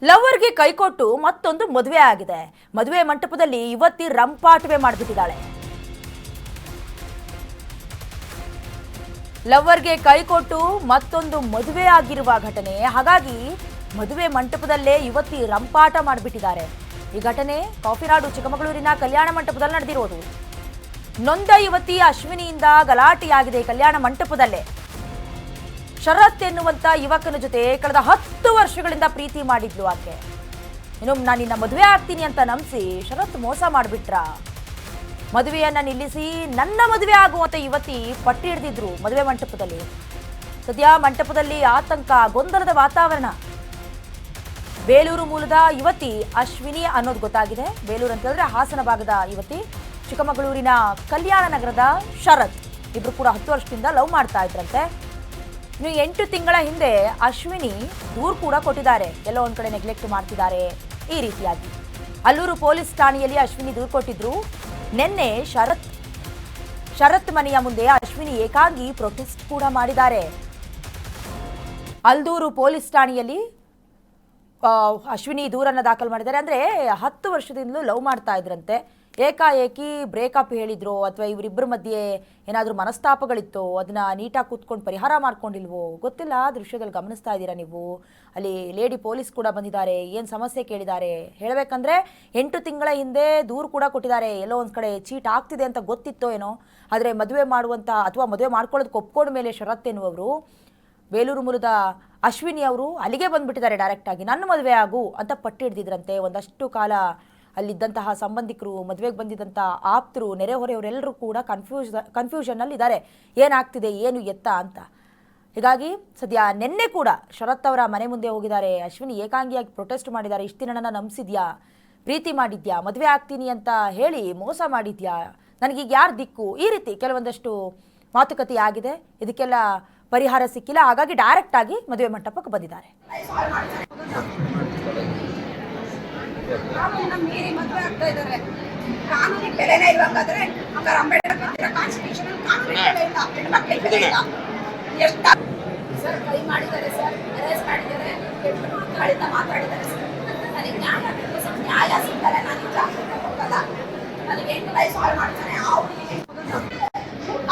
ಲವರ್ಗೆ ಕೈಕೊಟ್ಟು ಮತ್ತೊಂದು ಮದುವೆ ಆಗಿದೆ. ಮದುವೆ ಮಂಟಪದಲ್ಲಿ ಯುವತಿ ರಂಪಾಟವೇ ಮಾಡಿಬಿಟ್ಟಿದ್ದಾಳೆ. ಲವರ್ಗೆ ಕೈಕೊಟ್ಟು ಮತ್ತೊಂದು ಮದುವೆ ಆಗಿರುವ ಘಟನೆ. ಹಾಗಾಗಿ ಮದುವೆ ಮಂಟಪದಲ್ಲೇ ಯುವತಿ ರಂಪಾಟ ಮಾಡಿಬಿಟ್ಟಿದ್ದಾರೆ. ಈ ಘಟನೆ ಕಾಫಿನಾಡು ಚಿಕ್ಕಮಗಳೂರಿನ ಕಲ್ಯಾಣ ಮಂಟಪದಲ್ಲಿ ನಡೆದಿರೋದು. ನೊಂದ ಯುವತಿ ಅಶ್ವಿನಿಯಿಂದ ಗಲಾಟೆಯಾಗಿದೆ ಕಲ್ಯಾಣ ಮಂಟಪದಲ್ಲೇ. ಶರತ್ ಎನ್ನುವಂತ ಯುವಕನ ಜೊತೆ ಕಳೆದ 10 ವರ್ಷಗಳಿಂದ ಪ್ರೀತಿ ಮಾಡಿದ್ಲು ಆಕೆ. ಇನ್ನು ನಾನು ನಿನ್ನ ಮದುವೆ ಆಗ್ತೀನಿ ಅಂತ ನಂಬಿಸಿ ಶರತ್ ಮೋಸ ಮಾಡಿಬಿಟ್ರ. ಮದುವೆಯನ್ನ ನಿಲ್ಲಿಸಿ ನನ್ನ ಮದುವೆ ಆಗುವಂತ ಯುವತಿ ಪಟ್ಟಿ ಹಿಡಿದಿದ್ರು ಮದುವೆ ಮಂಟಪದಲ್ಲಿ. ಸದ್ಯ ಮಂಟಪದಲ್ಲಿ ಆತಂಕ, ಗೊಂದಲದ ವಾತಾವರಣ. ಬೇಲೂರು ಮೂಲದ ಯುವತಿ ಅಶ್ವಿನಿ ಅನ್ನೋದು ಗೊತ್ತಾಗಿದೆ. ಬೇಲೂರು ಅಂತ ಹೇಳಿದ್ರೆ ಹಾಸನ ಭಾಗದ ಯುವತಿ. ಚಿಕ್ಕಮಗಳೂರಿನ ಕಲ್ಯಾಣ ನಗರದ ಶರತ್. ಇಬ್ರು ಕೂಡ 10 ವರ್ಷದಿಂದ ಲವ್ ಮಾಡ್ತಾ ಇದ್ರಂತೆ. ಇನ್ನು 8 ತಿಂಗಳ ಹಿಂದೆ ಅಶ್ವಿನಿ ದೂರು ಕೂಡ ಕೊಟ್ಟಿದ್ದಾರೆ. ಎಲ್ಲೋ ಒಂದ್ ಕಡೆ ನೆಗ್ಲೆಕ್ಟ್ ಮಾಡ್ತಿದ್ದಾರೆ ಈ ರೀತಿಯಾಗಿ. ಅಲ್ಲೂರು ಪೊಲೀಸ್ ಠಾಣೆಯಲ್ಲಿ ಅಶ್ವಿನಿ ದೂರು ಕೊಟ್ಟಿದ್ರು. ನಿನ್ನೆ ಶರತ್ ಮನೆಯ ಮುಂದೆ ಅಶ್ವಿನಿ ಏಕಾಂಗಿ ಪ್ರೊಟೆಸ್ಟ್ ಕೂಡ ಮಾಡಿದ್ದಾರೆ. ಅಲ್ದೂರು ಪೊಲೀಸ್ ಠಾಣೆಯಲ್ಲಿ ಅಶ್ವಿನಿ ದೂರನ್ನು ದಾಖಲು ಮಾಡಿದ್ದಾರೆ. ಅಂದರೆ 10 ವರ್ಷದಿಂದಲೂ ಲವ್ ಮಾಡ್ತಾ ಇದ್ರಂತೆ. ಏಕಾಏಕಿ ಬ್ರೇಕಪ್ ಹೇಳಿದ್ರು ಅಥವಾ ಇವರಿಬ್ಬರ ಮಧ್ಯೆ ಏನಾದರೂ ಮನಸ್ತಾಪಗಳಿತ್ತು, ಅದನ್ನ ನೀಟಾಗಿ ಕೂತ್ಕೊಂಡು ಪರಿಹಾರ ಮಾಡ್ಕೊಂಡಿಲ್ವೋ ಗೊತ್ತಿಲ್ಲ. ದೃಶ್ಯದಲ್ಲಿ ಗಮನಿಸ್ತಾ ಇದ್ದೀರಾ ನೀವು. ಅಲ್ಲಿ ಲೇಡಿ ಪೊಲೀಸ್ ಕೂಡ ಬಂದಿದ್ದಾರೆ. ಏನು ಸಮಸ್ಯೆ ಕೇಳಿದ್ದಾರೆ ಹೇಳಬೇಕಂದ್ರೆ 8 ತಿಂಗಳ ಹಿಂದೆ ದೂರು ಕೂಡ ಕೊಟ್ಟಿದ್ದಾರೆ. ಎಲ್ಲೋ ಒಂದು ಕಡೆ ಚೀಟ್ ಆಗ್ತಿದೆ ಅಂತ ಗೊತ್ತಿತ್ತೋ ಏನೋ. ಆದರೆ ಮದುವೆ ಮಾಡುವಂಥ ಅಥವಾ ಮದುವೆ ಮಾಡ್ಕೊಳ್ಳೋದಕ್ಕೆ ಒಪ್ಕೊಂಡ ಮೇಲೆ ಶರತ್ ಎನ್ನುವವರು, ಬೇಲೂರು ಮೂಲದ ಅಶ್ವಿನಿ ಅವರು ಅಲ್ಲಿಗೆ ಬಂದುಬಿಟ್ಟಿದ್ದಾರೆ ಡೈರೆಕ್ಟಾಗಿ. ನನ್ನ ಮದುವೆ ಆಗು ಅಂತ ಪಟ್ಟಿ ಹಿಡಿದಿದ್ರಂತೆ. ಒಂದಷ್ಟು ಕಾಲ ಅಲ್ಲಿದ್ದಂತಹ ಸಂಬಂಧಿಕರು, ಮದುವೆಗೆ ಬಂದಿದ್ದಂಥ ಆಪ್ತರು, ನೆರೆಹೊರೆಯವರೆಲ್ಲರೂ ಕೂಡ ಕನ್ಫ್ಯೂಷನ್ನಲ್ಲಿ ಇದ್ದಾರೆ. ಏನಾಗ್ತಿದೆ, ಏನು ಎತ್ತ ಅಂತ. ಹೀಗಾಗಿ ಸದ್ಯ ನಿನ್ನೆ ಕೂಡ ಶರತ್ ಅವರ ಮನೆ ಮುಂದೆ ಹೋಗಿದ್ದಾರೆ. ಅಶ್ವಿನಿ ಏಕಾಂಗಿಯಾಗಿ ಪ್ರೊಟೆಸ್ಟ್ ಮಾಡಿದ್ದಾರೆ. ಇಷ್ಟು ದಿನ ನನ್ನ ನಂಬಿಸಿದ್ಯಾ, ಪ್ರೀತಿ ಮಾಡಿದ್ಯಾ, ಮದುವೆ ಆಗ್ತೀನಿ ಅಂತ ಹೇಳಿ ಮೋಸ ಮಾಡಿದ್ಯಾ, ನನಗೀಗ ಯಾರು ದಿಕ್ಕು, ಈ ರೀತಿ ಕೆಲವೊಂದಷ್ಟು ಮಾತುಕತೆ ಆಗಿದೆ. ಇದಕ್ಕೆಲ್ಲ ಪರಿಹಾರ ಸಿಕ್ಕಿಲ್ಲ. ಹಾಗಾಗಿ ಡೈರೆಕ್ಟ್ ಆಗಿ ಮದುವೆ ಮಂಟಪಕ್ಕೆ ಬಂದಿದ್ದಾರೆ. ಮೀರಿ ಮದುವೆ ಆಗ್ತಾ ಇದ್ದಾರೆ. ಕಾನೂನಿಗೆ ಬೆಲೆನೇ ಇಲ್ವಾಗಾದ್ರೆ ಹಂಗಾರೆ ಅಂಬೇಡ್ಕರ್ ಕಾನ್ಸ್ಟಿಟ್ಯೂಷನ್ ಕಾನೂನಿಗೆ ಬೆಲೆ ಇಲ್ಲ, ಹೆಣ್ಮಕ್ಳಿಗೆ ಬೆಲೆ ಇಲ್ಲ. ಎಷ್ಟು ಸರ್ ಕೈ ಮಾಡಿದ್ದಾರೆ, ಸರ್ ಅರೆಸ್ಟ್ ಮಾಡಿದ್ದಾರೆ, ಎಷ್ಟು ಮಾತಾಡಿದ್ದಾರೆ ಸರ್. ನನಗೆ ನ್ಯಾಯ ಬೇಕು ಸರ್, ನ್ಯಾಯ ಸಿಗ್ತಾರೆ. ನಾನು ನಿಜ ಹೋಗಲ್ಲ. ನನಗೆ ಹೆಂಗ್ ಲೈಫ್ ಸಾಲ್ವ್ ಮಾಡ್ತಾನೆ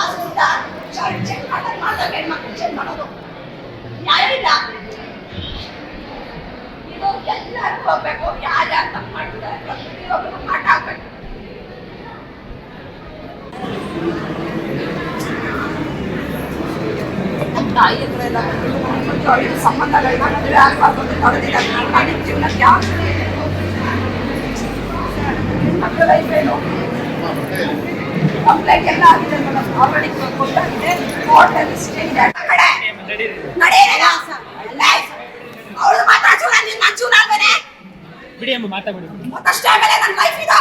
ಅದರಿಂದ ಚೆಕ್ ಮಾಡಿದಾಗ ಹೆಣ್ಮಕ್ಳು ಚೆಕ್ ಮಾಡೋದು ನ್ಯಾಯ ಇಲ್ಲ. ಇದು ಎಲ್ಲರೂ ಹೋಗ್ಬೇಕು. ಯಾರ್ಯಾರು ತಪ್ಪು ಮಾಡಿದ್ದಾರೆ ಪ್ರತಿಯೊಬ್ಬರು ಪಾಠ ಆಗ್ಬೇಕು. ನಮ್ಮ ತಾಯಿ ಹತ್ರ ಎಲ್ಲ ಸಂಬಂಧಗಳನ್ನ ಮದುವೆ ಆಗ್ಬಾರ್ದು ಅಂತ ತೊಡೆದಿದ್ದಾರೆ. ಕಾಡಿನ ಜೀವನಕ್ಕೆ ಯಾವ ಮಕ್ಕಳ ಲೈಫ್ ಏನು ಕಂಪ್ಲೇಂಟ್ ಎಲ್ಲ ಆಗಿದೆ ಮೇಡಮ್. ಆಲ್ರೆಡಿ ಕೊಟ್ಟಾಗಿದೆ. ಕೋರ್ಟಲ್ಲಿ ಸ್ಟೇ ಇದೆ. ನಡೆಯಲ್ಲ ಲೈಫ್ ಅವಳು ಮಾತಾಡ್ಸೋಣ. ನಿನ್ನ ಚೂನಾಗ್ಬೇನೆ ಬಿಡಿ ಅಮ್ಮ, ಮಾತಾಡಿ. ಮತ್ತಷ್ಟೇ ಮೇಲೆ ನನ್ನ ಲೈಫ್ ಇದೆ.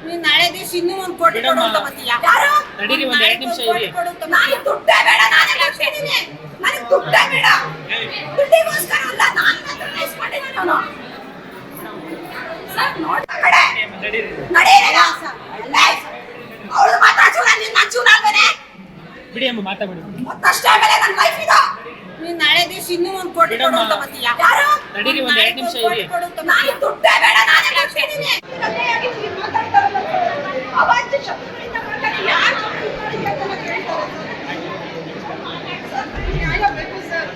ನೀನು ನಾಳೆ ದಿವಸ ಇನ್ನೂ ಒಂದು ಕೋಟಿ ಕೊಡು ಅಂತ ಬರ್ತೀಯಾ? ಯಾರು? ತಡೀರಿ, ಒಂದು 2 ನಿಮಿಷ ಇರಿ. ನನಗೆ ದುಡ್ಡೇ ಬೇಡ. ನಾನೇ ಹೇಳ್ತಿದ್ದೀನಿ, ನನಗೆ ದುಡ್ಡೇ ಬೇಡ. ದುಡ್ಡಿಗೋಸ್ಕರ ಅಲ್ಲ, ನಾನು ರಿಲೈಸ್ ಮಾಡಿದ್ದೀನಿ ನಾನು. ಸರ್ ನೋಡಿ ಕಡೆ ನಡೆಯಲ್ಲ ಲೈಫ್ ಅವಳು ಮಾತಾಡ್ಸೋಣ. ನಿನ್ನ ಚೂನಾಗ್ಬೇನೆ ಬಿಡಿ ಅಮ್ಮ, ಮಾತಾಡಿ. ಮತ್ತಷ್ಟೇ ಮೇಲೆ ನನ್ನ ಲೈಫ್ ಇದೆ. ನೀನು ನಾಳೆ ದಿವಸ ಇನ್ನೂ ಒಂದು ಕೋಟಿ ಕೊಡು ಅಂತ ಬರ್ತೀಯಾ? ಯಾರು? ತಡೀರಿ, ಒಂದು 2 ನಿಮಿಷ ಇರಿ. ನನಗೆ ದುಡ್ಡೇ ಬೇಡ. ನಾನೇ ಹೇಳ್ತಿದ್ದೀನಿ. ಅವಾಚ್ಯ ಶಬ್ದಗಳಿಂದ ಮಾತಾಡಿ ಯಾರು ಮಾಡಿದ್ದಾರೆ ಅಂತ ಕೇಳ್ತಾರೆ. ನ್ಯಾಯ ಬೇಕು ಸರ್.